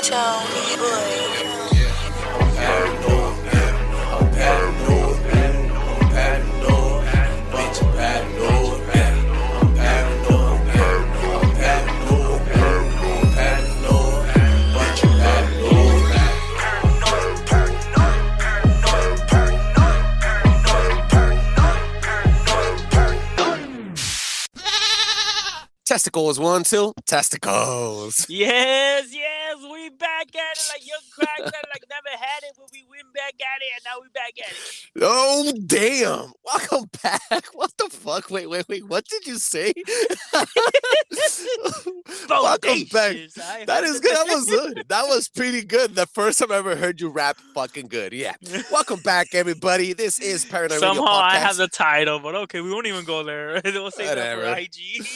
Tell me, boy. Testicles, 1, 2, testicles. Yes, we back at it like young cracks that like never had it, but we went back at it, and now we back at it. Oh, damn. Welcome back. What the fuck? Wait. What did you say? Welcome back. That is good. That was good. That was pretty good. The first time I ever heard you rap fucking good. Yeah. Welcome back, everybody. This is Paranoid Radio Somehow Podcast. I have the title, but okay, we won't even go there. We'll save that for IG.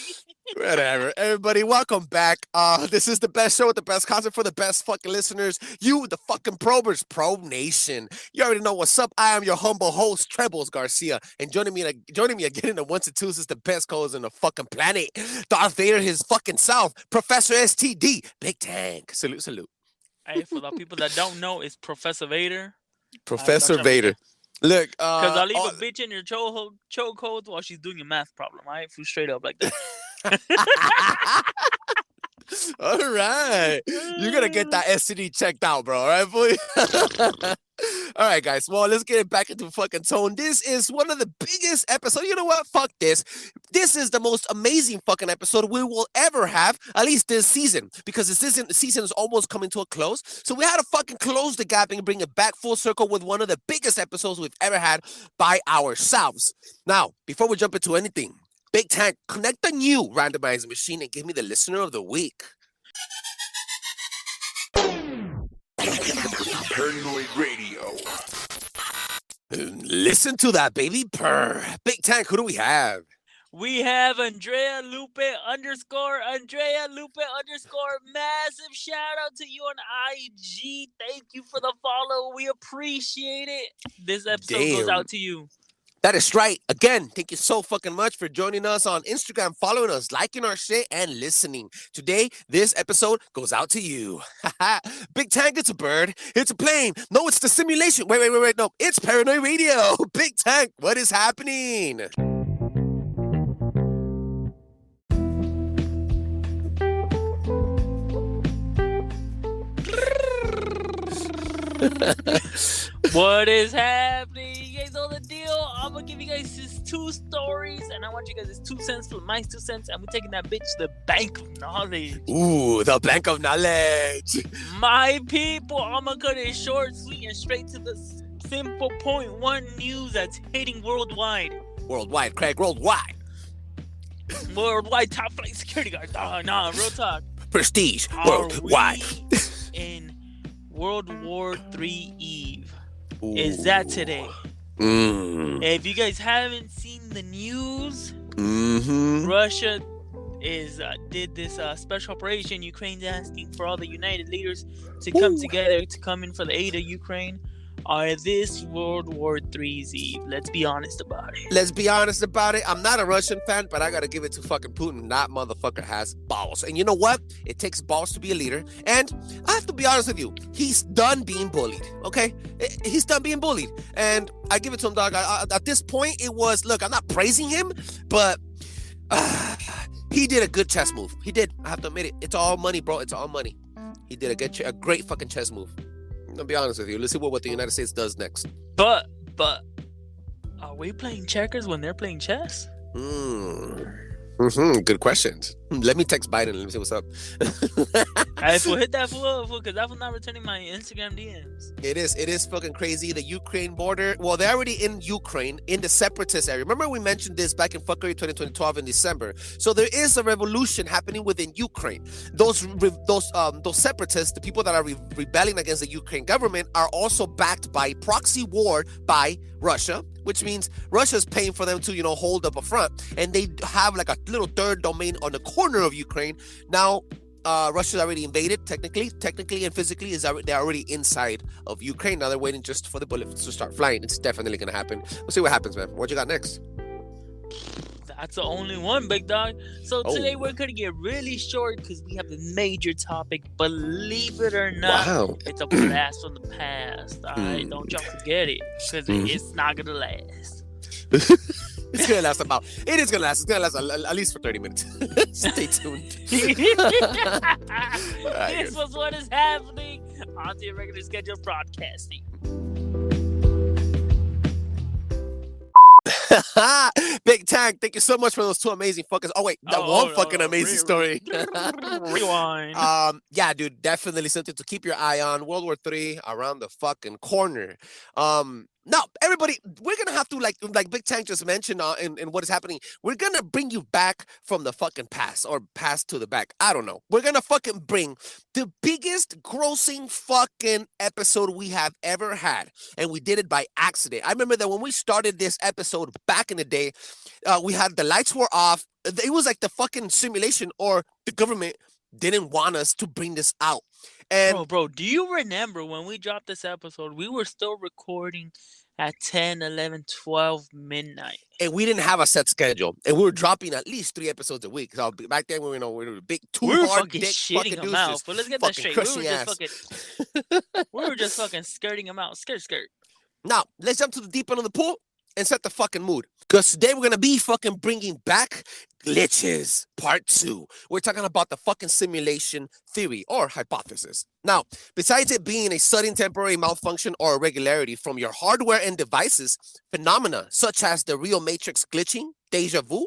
Whatever. Everybody, welcome back. This is the best show with the best content for the best fucking listeners. You, the fucking probers, Probe Nation. You already know what's up. I am your humble host, Trebles, Garcia. And joining me again in the ones and twos is the best co-host in the fucking planet. Darth Vader, his fucking self. Professor STD, Big Tank. Salute. Hey, for the people that don't know, it's Professor Vader. Professor Vader. Look, because I'll leave a bitch in your chokehold while she's doing your math problem. I ain't straight up like that. All right. You're going to get that STD checked out, bro. All right, boy? All right, guys. Well, let's get it back into fucking tone. This is one of the biggest episodes. You know what? Fuck this. This is the most amazing fucking episode we will ever have, at least this season, because the season is almost coming to a close. So we had to fucking close the gap and bring it back full circle with one of the biggest episodes we've ever had by ourselves. Now, before we jump into anything, Big Tank, connect the new randomizing machine and give me the listener of the week. Paranoid Radio. Listen to that, baby. Purr. Big Tank, who do we have? We have Andrea Lupe _. Massive shout out to you on IG. Thank you for the follow. We appreciate it. This episode goes out to you. That is right. Again, thank you so fucking much for joining us on Instagram, following us, liking our shit, and listening. Today, this episode goes out to you. Big Tank, it's a bird. It's a plane. No, it's the simulation. Wait. No, it's Paranoid Radio. Big Tank, what is happening? What is happening? You guys know the deal. I'm gonna give you guys these 2 stories, and I want you guys 2 cents for my 2 cents, and we're taking that bitch to the bank of knowledge. Ooh, the bank of knowledge. My people, I'm gonna cut it short, sweet, and straight to the simple point. One news that's hitting worldwide. Worldwide, Craig, worldwide. Worldwide top flight security guard. Nah, real talk. Prestige, worldwide. In World War III Eve. Ooh. Is that today? If you guys haven't seen the news, Russia did this special operation. Ukraine's asking for all the United leaders to come together to come in for the aid of Ukraine. This World War III's Eve. Let's be honest about it. I'm not a Russian fan, but I gotta give it to fucking Putin. That motherfucker has balls. And you know what? It takes balls to be a leader. And I have to be honest with you. He's done being bullied, okay? He's done being bullied. And I give it to him, dog. At this point, it was, look, I'm not praising him, but he did a good chess move. He did. I have to admit it. It's all money, bro. It's all money. He did a great fucking chess move. I'll be honest with you. Let's see what the United States does next. But are we playing checkers when they're playing chess? Good questions. Let me text Biden and let me see what's up. We'll hit that fool because that was not returning my Instagram DMs. It is fucking crazy. The Ukraine border. Well, they're already in Ukraine, in the separatist area. Remember we mentioned this back in February 2012 in December. So there is a revolution happening within Ukraine. Those separatists, the people that are rebelling against the Ukraine government, are also backed by proxy war by Russia, which means Russia's paying for them to, hold up a front. And they have like a little third domain on the corner of Ukraine. Now, Russia's already invaded, technically and physically, they're already inside of Ukraine. Now they're waiting just for the bullets to start flying. It's definitely going to happen. We'll see what happens, man. What you got next? That's the only one, big dog. So today Oh. we're gonna get really short because we have a major topic. Believe it or not, Wow. it's a blast from the past. All right, don't y'all forget it because it's not gonna last. It's gonna last about. It is gonna last. It's gonna last at least for 30 minutes. Stay tuned. This was what is happening on the irregular schedule broadcasting. Big Tank, thank you so much for those two amazing fuckers. Oh wait, that one fucking amazing story. Rewind. Yeah, dude, definitely something to keep your eye on. World War III around the fucking corner. Now, everybody, we're gonna have to like Big Tank just mentioned in what is happening. We're gonna bring you back from the fucking past or past to the back. I don't know. We're gonna fucking bring the biggest grossing fucking episode we have ever had, and we did it by accident. I remember that when we started this episode back in the day, we had the lights were off. It was like the fucking simulation or the government didn't want us to bring this out. And bro, do you remember when we dropped this episode? We were still recording at 10, 11, 12 midnight. And we didn't have a set schedule. And we were dropping at least 3 epigs a week. So back then, we were big, we were hard fucking dick shitting fucking them dudes. out. But let's get that straight. We were just fucking skirting them out. Skirt. Now, let's jump to the deep end of the pool and set the fucking mood. Because today we're going to be fucking bringing back glitches part 2. We're talking about the fucking simulation theory or hypothesis. Now, besides it being a sudden temporary malfunction or irregularity from your hardware and devices, phenomena such as the real matrix glitching, deja vu,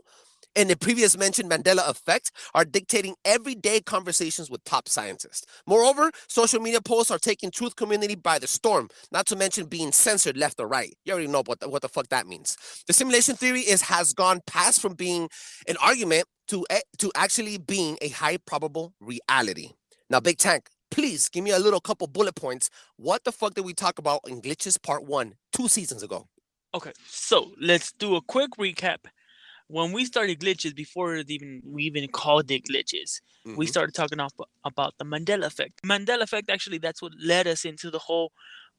and the previous mentioned Mandela effect are dictating everyday conversations with top scientists. Moreover, social media posts are taking truth community by the storm, not to mention being censored left or right. You already know what the fuck that means. The simulation theory has gone past from being an argument to actually being a high probable reality. Now, Big Tank, please give me a little couple bullet points. What the fuck did we talk about in Glitches Part 1 2 seasons ago? Okay, so let's do a quick recap. When we started glitches, before we even called it glitches, we started talking about the Mandela effect. Mandela effect, actually, that's what led us into the whole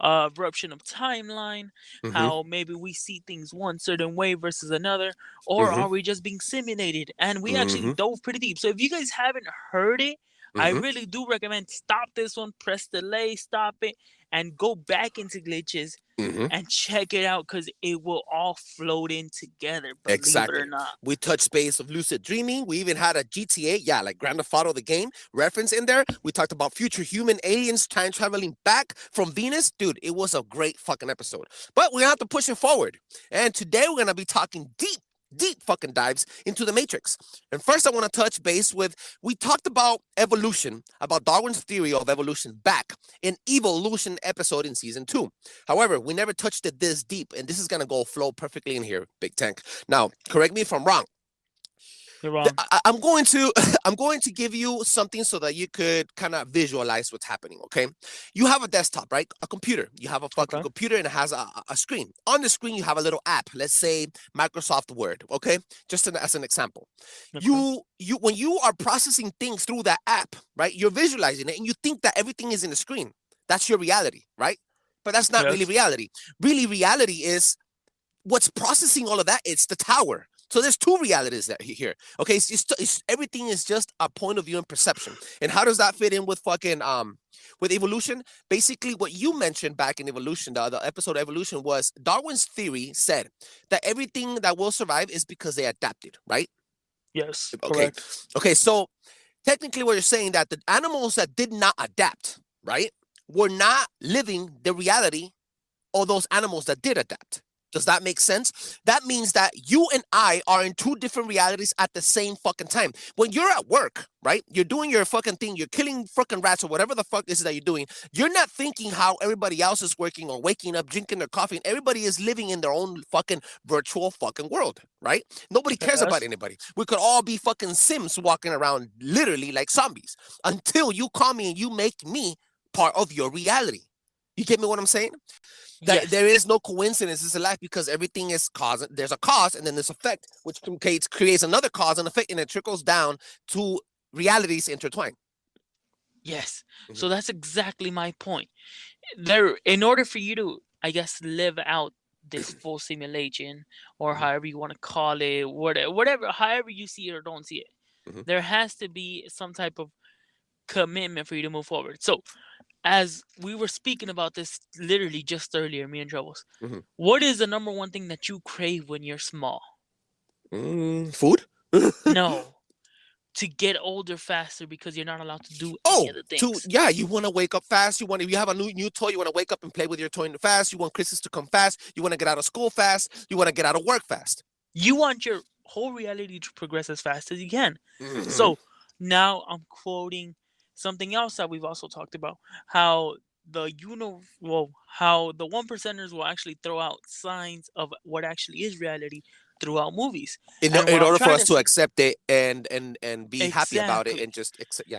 eruption of timeline, how maybe we see things one certain way versus another, or are we just being simulated? And we actually dove pretty deep. So if you guys haven't heard it, I really do recommend stop this one, press delay, stop it, and go back into glitches and check it out because it will all float in together. Believe it or not. We touched base of lucid dreaming. We even had a GTA, like Grand Theft Auto, the game reference in there. We talked about future human aliens time traveling back from Venus. Dude, it was a great fucking episode. But we have to push it forward. And today we're going to be talking deep fucking dives into the Matrix. And first I want to touch base with, we talked about evolution, about Darwin's theory of evolution back in Evolution episode in season 2. However, we never touched it this deep, and this is going to flow perfectly in here, Big Tank. Now, correct me if I'm wrong. You're wrong. I'm going to give you something so that you could kind of visualize what's happening, okay? You have a desktop, right? A computer. You have a fucking computer and it has a screen. On the screen, you have a little app. Let's say Microsoft Word, okay? Just as an example. Okay. You when you are processing things through that app, right? You're visualizing it and you think that everything is in the screen. That's your reality, right? But that's not really reality. Really, reality is what's processing all of that. It's the tower. So there's 2 realities here. Okay, everything is just a point of view and perception. And how does that fit in with fucking with evolution? Basically, what you mentioned back in evolution, the episode Evolution, was Darwin's theory said that everything that will survive is because they adapted, right? Yes. Okay. Correct. Okay. So technically, what you're saying that the animals that did not adapt, right, were not living the reality of those animals that did adapt. Does that make sense? That means that you and I are in 2 different realities at the same fucking time. When you're at work, right? You're doing your fucking thing. You're killing fucking rats or whatever the fuck is that you're doing. You're not thinking how everybody else is working or waking up, drinking their coffee. And everybody is living in their own fucking virtual fucking world, right? Nobody cares about anybody. We could all be fucking Sims walking around literally like zombies until you call me and you make me part of your reality. You get me what I'm saying? That there is no coincidence in life because everything is cause. There's a cause and then this effect, which creates another cause and effect, and it trickles down to realities intertwined. Yes. So that's exactly my point. In order for you to, I guess, live out this full simulation, or however you want to call it, whatever, however you see it or don't see it, there has to be some type of commitment for you to move forward. So, as we were speaking about this literally just earlier, me and Trebles, what is the number one thing that you crave when you're small? Food? No, to get older faster because you're not allowed to do any of the things. You want to wake up fast. You have a new toy. You want to wake up and play with your toy fast. You want Christmas to come fast. You want to get out of school fast. You want to get out of work fast. You want your whole reality to progress as fast as you can. So now I'm quoting something else that we've also talked about, how how the one percenters will actually throw out signs of what actually is reality throughout movies. In order for us to accept it and be happy about it and just accept,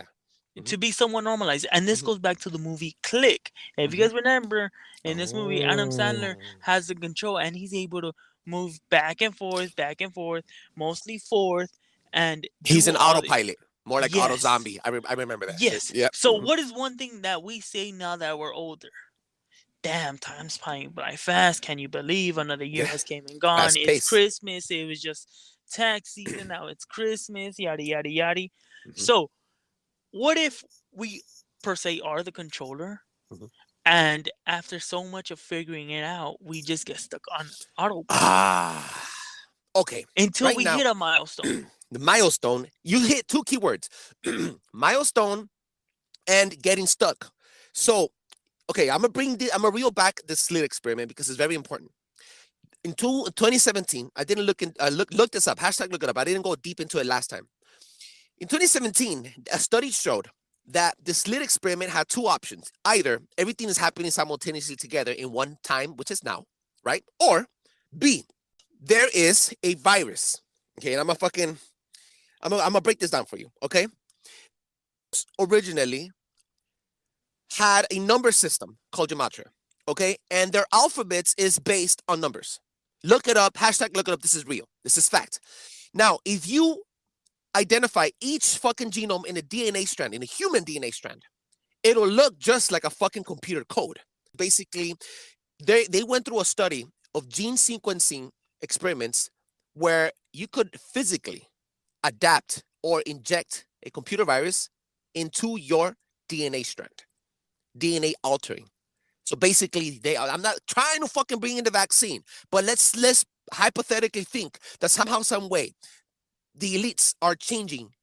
to be somewhat normalized. And this goes back to the movie Click. If you guys remember, in this movie, Adam Sandler has the control and he's able to move back and forth, mostly forth, and he's an autopilot, more like auto zombie. I remember that. Yes. Yeah. So what is one thing that we say now that we're older? Damn, time's flying by fast. Can you believe another year has came and gone? It's Christmas. It was just tax season. Now it's Christmas. Yada yada yada. So, what if we per se are the controller, and after so much of figuring it out, we just get stuck on autopilot? Okay. Until we hit a milestone. The milestone. You hit two keywords: milestone and getting stuck. So. Okay, I'm gonna reel back the slit experiment because it's very important. In 2017, I didn't look this up. Hashtag look it up. I didn't go deep into it last time. In 2017, a study showed that the slit experiment had two options. Either everything is happening simultaneously together in one time, which is now, right? Or B, there is a virus. Okay, and I'm gonna break this down for you. Okay, originally had a number system called gematria, okay? And their alphabets is based on numbers. Look it up, hashtag look it up, this is real. This is fact. Now, if you identify each fucking genome in a DNA strand, in a human DNA strand, it'll look just like a fucking computer code. Basically, they went through a study of gene sequencing experiments where you could physically adapt or inject a computer virus into your DNA strand. DNA altering. So basically, I'm not trying to fucking bring in the vaccine, but let's hypothetically think that somehow, some way, the elites are changing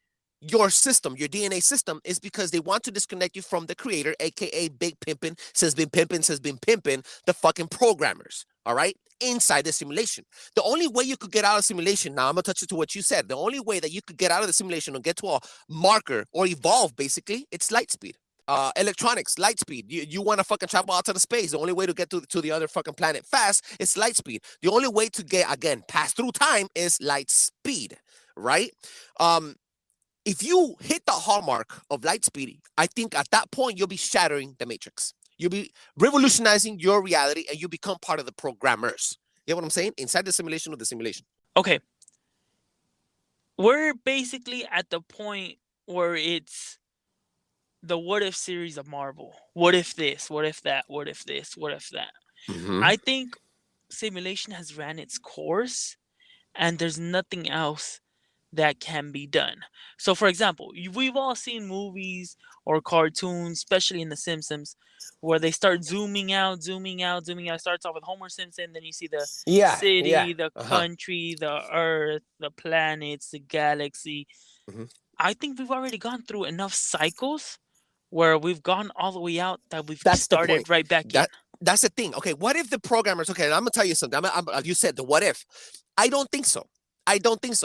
your system, your DNA system, is because they want to disconnect you from the creator, aka Big Pimpin, says been pimpin', the fucking programmers. All right, inside the simulation. The only way you could get out of simulation, now I'm gonna touch it to what you said. The only way that you could get out of the simulation and get to a marker or evolve, basically, it's light speed. Electronics, light speed. You want to fucking travel out to the space. The only way to get to the other fucking planet fast is light speed. The only way to get, again, pass through time is light speed, right? If you hit the hallmark of light speed, I think at that point, you'll be shattering the matrix. You'll be revolutionizing your reality and you become part of the programmers. You know what I'm saying? Inside the simulation of the simulation. Okay. We're basically at the point where it's the what if series of Marvel. What if this? What if that? What if this? What if that? I think simulation has ran its course and there's nothing else that can be done. So, for example, we've all seen movies or cartoons, especially in The Simpsons, where they start zooming out. It starts off with Homer Simpson, then you see the city, the country, the earth, the planets, the galaxy. I think we've already gone through enough cycles where we've gone all the way out that we've started right back in. That's the thing. Okay, what if the programmers, okay, I'm going to tell you something. You said the what if. I don't think so.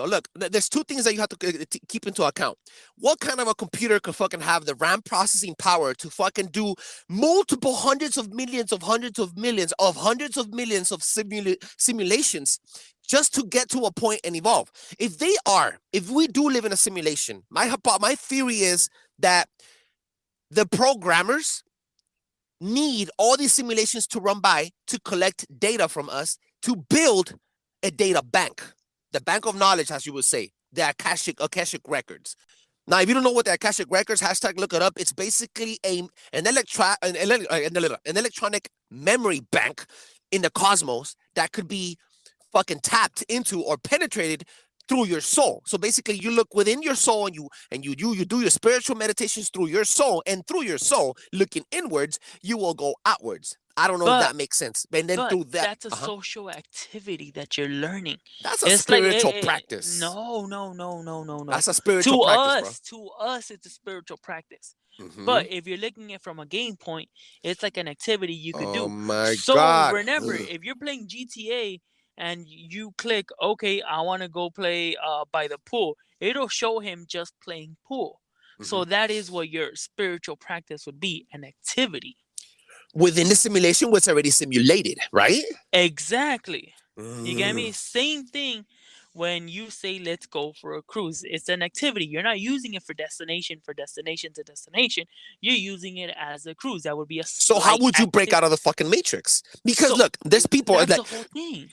Look, there's two things that you have to keep into account. What kind of a computer could fucking have the RAM processing power to fucking do multiple hundreds of millions of simulations just to get to a point and evolve? If we do live in a simulation, my theory is that the programmers need all these simulations to run by to collect data from us to build a data bank. The bank of knowledge, as you would say, the Akashic records. Now, if you don't know what the Akashic records, hashtag look it up. It's basically an electronic memory bank in the cosmos that could be fucking tapped into or penetrated through your soul. So basically you look within your soul and you do your spiritual meditations through your soul, and through your soul looking inwards, you will go outwards. I don't know if But that makes sense. And then but through that, that's a social activity that you're learning. that's a It's like spiritual practice. no. That's a spiritual To practice, bro. us, it's a spiritual practice. Mm-hmm. But if you're looking at it from a game point, it's like an activity you could Oh do. my So God. remember, if you're playing GTA and you click, okay, I want to go play by the pool, it'll show him just playing pool. So that is what your spiritual practice would be, an activity. Within the simulation was already simulated, right? Exactly. You get me? Same thing when you say let's go for a cruise. It's an activity. You're not using it for destination to destination. You're using it as a cruise. That would be a So how slight would you break activity. out of the fucking matrix? Because So look, there's people that's like the whole thing.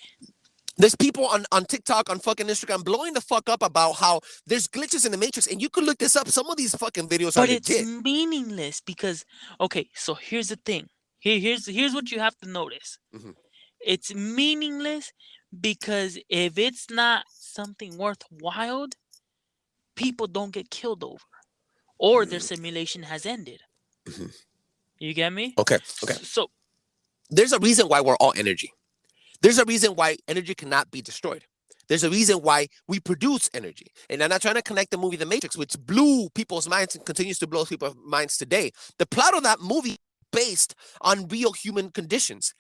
there's people on TikTok, on fucking Instagram blowing the fuck up about how there's glitches in the matrix, and you could look this up. Some of these fucking videos are But it's legit. meaningless because okay, so here's the thing. Here's what you have to notice. Mhm. It's meaningless because if it's not something worthwhile, people don't get killed over, or their simulation has ended. You get me? Okay. So There's a reason why we're all energy. There's a reason why energy cannot be destroyed. There's a reason why we produce energy. And I'm not trying to connect the movie The Matrix, which blew people's minds and continues to blow people's minds today. The plot of that movie is based on real human conditions.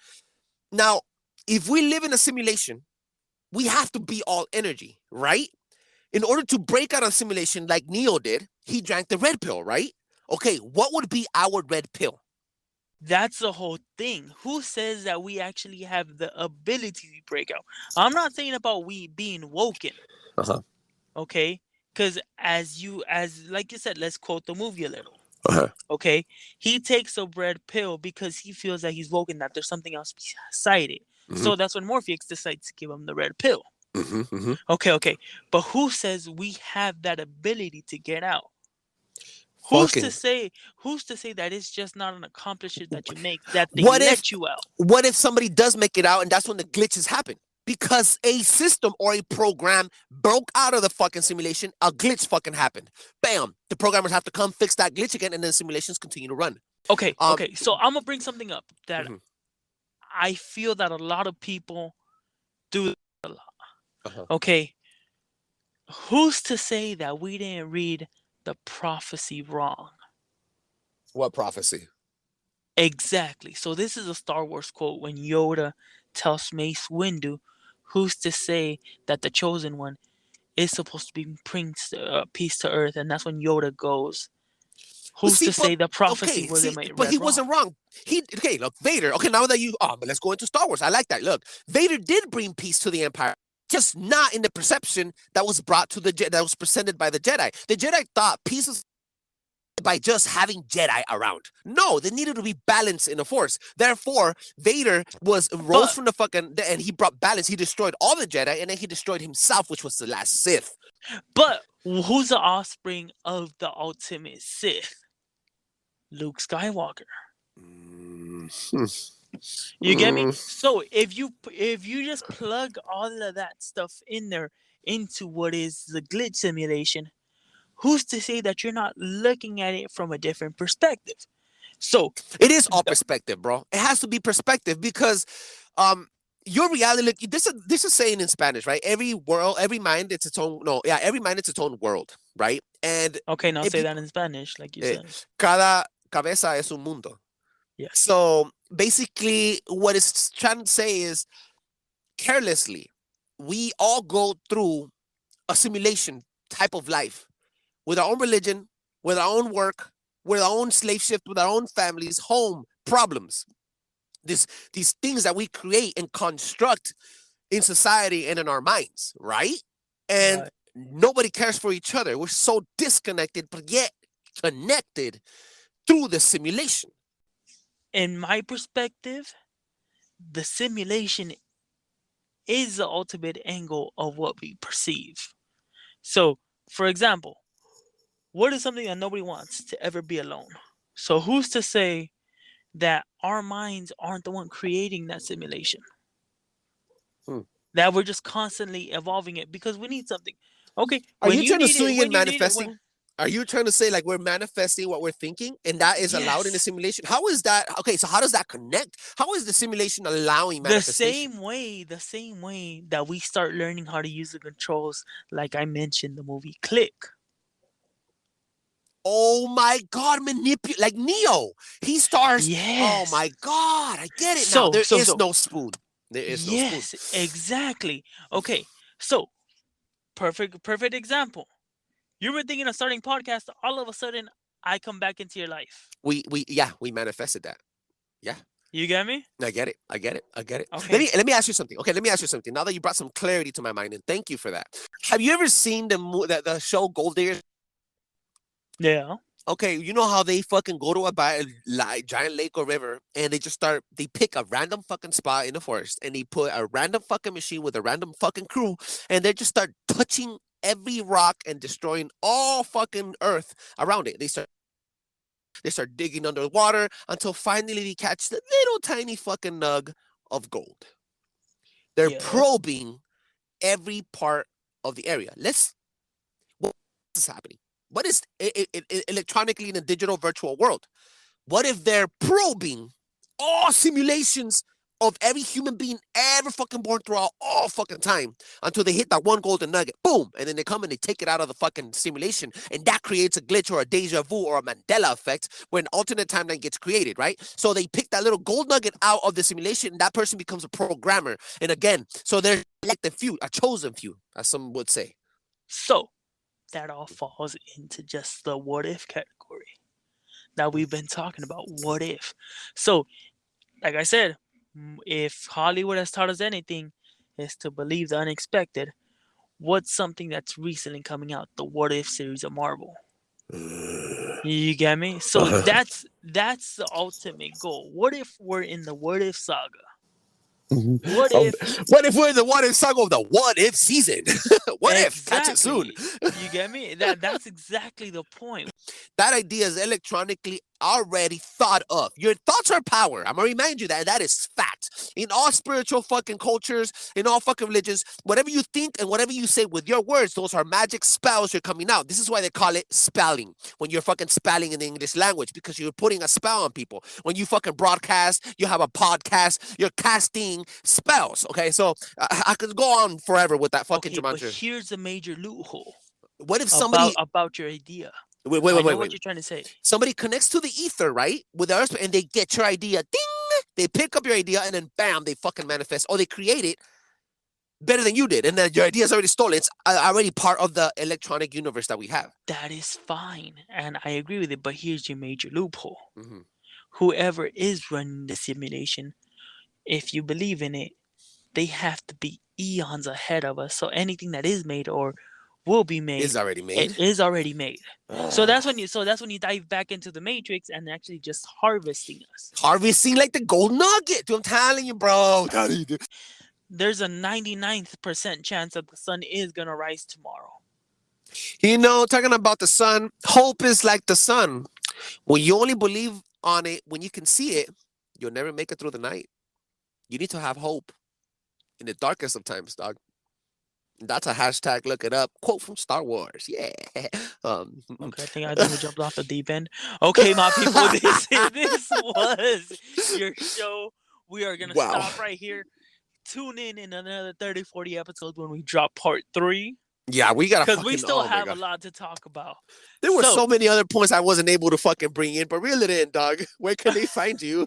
Now, if we live in a simulation, we have to be all energy, right? In order to break out of simulation like Neo did, he drank the red pill, right? Okay, what would be our red pill? that's the whole thing. Who says that we actually have the ability to break out? I'm not saying about we being woken, Uh-huh. okay? Because as like you said, let's quote the movie a little. Uh-huh. Okay, he takes a red pill because he feels that he's woken, that there's something else beside it. So that's when Morpheus decides to give him the red pill. Okay, but who says we have that ability to get out? Who's Fucking. to say? Who's to say that it's just not an accomplishment that you make that they What if let you out? what if somebody does make it out and that's when the glitches happen? Because a system or a program broke out of the fucking simulation, a glitch fucking happened. Bam! The programmers have to come fix that glitch again, and then simulations continue to run. Okay. So I'm gonna bring something up that I feel that a lot of people do a lot. Okay. Who's to say that we didn't read the prophecy wrong? What prophecy? Exactly. So this is a Star Wars quote when Yoda tells Mace Windu, who's to say that the chosen one is supposed to be bring peace to Earth, and that's when Yoda goes, who's to say the prophecy wasn't but he read wrong? wasn't wrong. Look, Vader. Okay, now that but let's go into Star Wars. I like that. Look, Vader did bring peace to the Empire, just not in the perception that was brought to that was presented by the Jedi. The Jedi thought peace was by just having Jedi around. No, there needed to be balance in the Force. Therefore, Vader rose from the fucking, and he brought balance. He destroyed all the Jedi, and then he destroyed himself, which was the last Sith. But who's the offspring of the ultimate Sith? Luke Skywalker. You get me? So if you just plug all of that stuff in there into what is the glitch simulation, who's to say that you're not looking at it from a different perspective? So it is all perspective, bro. It has to be perspective because your reality, look, this is saying in Spanish, right? Every mind it's its own every mind it's its own world, right? And okay, now say that in Spanish, like you said. Cada cabeza es un mundo. Yeah. So basically what it's trying to say is carelessly, we all go through a simulation type of life with our own religion, with our own work, with our own slave ship, with our own families, home, problems. These things that we create and construct in society and in our minds, right? And nobody cares for each other. We're so disconnected, but yet connected through the simulation. In my perspective, the simulation is the ultimate angle of what we perceive. So, for example, what is something that nobody wants? To ever be alone. So who's to say that our minds aren't the one creating that simulation. Hmm. That we're just constantly evolving it because we need something. Okay, Are when you you trying to need it, swing when in you need it, manifesting? Are you trying to say like we're manifesting what we're thinking and that is allowed in the yes, simulation? How is that? Okay, so how does that connect? How is the simulation allowing the manifestation? same way that we start learning how to use the controls, like I mentioned, the movie Click. Oh my God, manipulate like Neo. He stars. Oh Yes. my God, I get it now. So, There so, is so, no spoon. There is no spoon. yes, exactly. Okay, so perfect example. You were thinking of starting podcast. All of a sudden, I come back into your life. We manifested that. Yeah. You get me? I get it. I get it. I get it. Okay. Let me ask you something. Okay, let me ask you something. Now that you brought some clarity to my mind, and thank you for that. Have you ever seen the show Gold Diggers? Yeah. Okay, you know how they fucking go to a giant lake or river and they pick a random fucking spot in the forest and they put a random fucking machine with a random fucking crew and they just start touching every rock and destroying all fucking earth around it. They start digging under the water until finally they catch the little tiny fucking nug of gold. They're Yeah. probing every part of the area. What is happening? What is electronically in a digital virtual world? What if they're probing all simulations of every human being ever fucking born throughout all fucking time until they hit that one golden nugget? Boom. And then they come and they take it out of the fucking simulation. And that creates a glitch or a deja vu or a Mandela effect where an alternate timeline gets created, right? So they pick that little gold nugget out of the simulation and that person becomes a programmer. And again, so they're selected few, a chosen few, as some would say. So that all falls into just the what if category that we've been talking about. What if? So, like I said, if Hollywood has taught us anything, is to believe the unexpected. What's something that's recently coming out? The What If series of Marvel. You get me? So that's the ultimate goal. What if we're in the What If saga? What if What if we're in the what if song of the what if season? What if? Catch it soon. exactly? You get me? That's exactly the point. That idea is electronically already thought of. Your thoughts are power. I'm gonna remind you that is fact. In all spiritual fucking cultures, in all fucking religions, whatever you think and whatever you say with your words, those are magic spells you're coming out. This is why they call it spelling. When you're fucking spelling in the English language, because you're putting a spell on people. When you fucking broadcast, you have a podcast, you're casting spells. Okay, so I could go on forever with that fucking Okay, but gematria. here's a major loophole What if somebody about your idea. wait, I know wait, what wait. you're trying to say. Somebody connects to the ether, right? With the earth, and they get your idea. Ding! They pick up your idea, and then bam, they fucking manifest. Or they create it better than you did, and then your idea is already stolen. It's already part of the electronic universe that we have. That is fine, and I agree with it. But here's your major loophole. Mm-hmm. Whoever is running the simulation, if you believe in it, they have to be eons ahead of us. So anything that is made or will be made Is already made. It is already made. So that's when you dive back into the matrix and actually just harvesting us. Harvesting like the gold nugget. I'm telling you, bro. There's a 99% chance that the sun is gonna rise tomorrow. You know, talking about the sun, hope is like the sun. When you only believe on it when you can see it, you'll never make it through the night. You need to have hope in the darkest of times, dog. That's a hashtag. Look it up. Quote from Star Wars. Yeah. Okay, I think we jumped off the deep end. Okay, my people, this was your show. We are gonna stop right here. Tune in another 30, 40 episodes when we drop part 3. Yeah, we gotta because we still have a lot to talk about. There were so many other points I wasn't able to fucking bring in, but reel it in, dog. Where can they find you?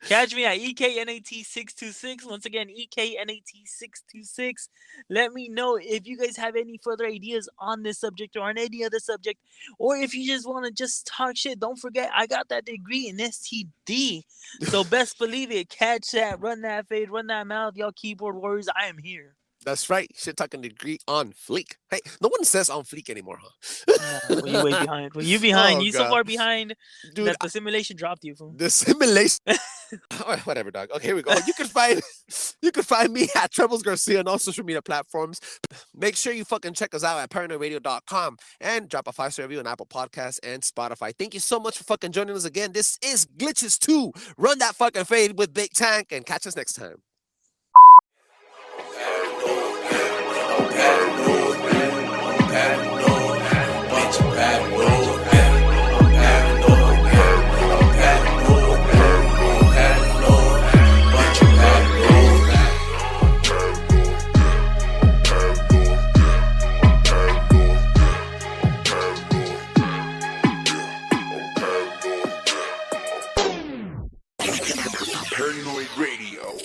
Catch me at EKNAT626. Once again, EKNAT626. Let me know if you guys have any further ideas on this subject or on any other subject, or if you just want to just talk shit. Don't forget, I got that degree in STD, so best believe it. Catch that, run that fade, run that mouth, y'all keyboard warriors. I am here. That's right. Shit talking degree on fleek. Hey, no one says on fleek anymore, huh? No, well, you way behind. Well, you behind. Oh, You so God. far behind Dude, that the simulation dropped you. Fool. the simulation. Whatever, dog. Okay, here we go. You can find me at Trebles Garcia on all social media platforms. Make sure you fucking check us out at paranoidradio.com and drop a 5-star review on Apple Podcasts and Spotify. Thank you so much for fucking joining us again. This is Glitches 2. Run that fucking fade with Big Tank and catch us next time. Paranoid Radio.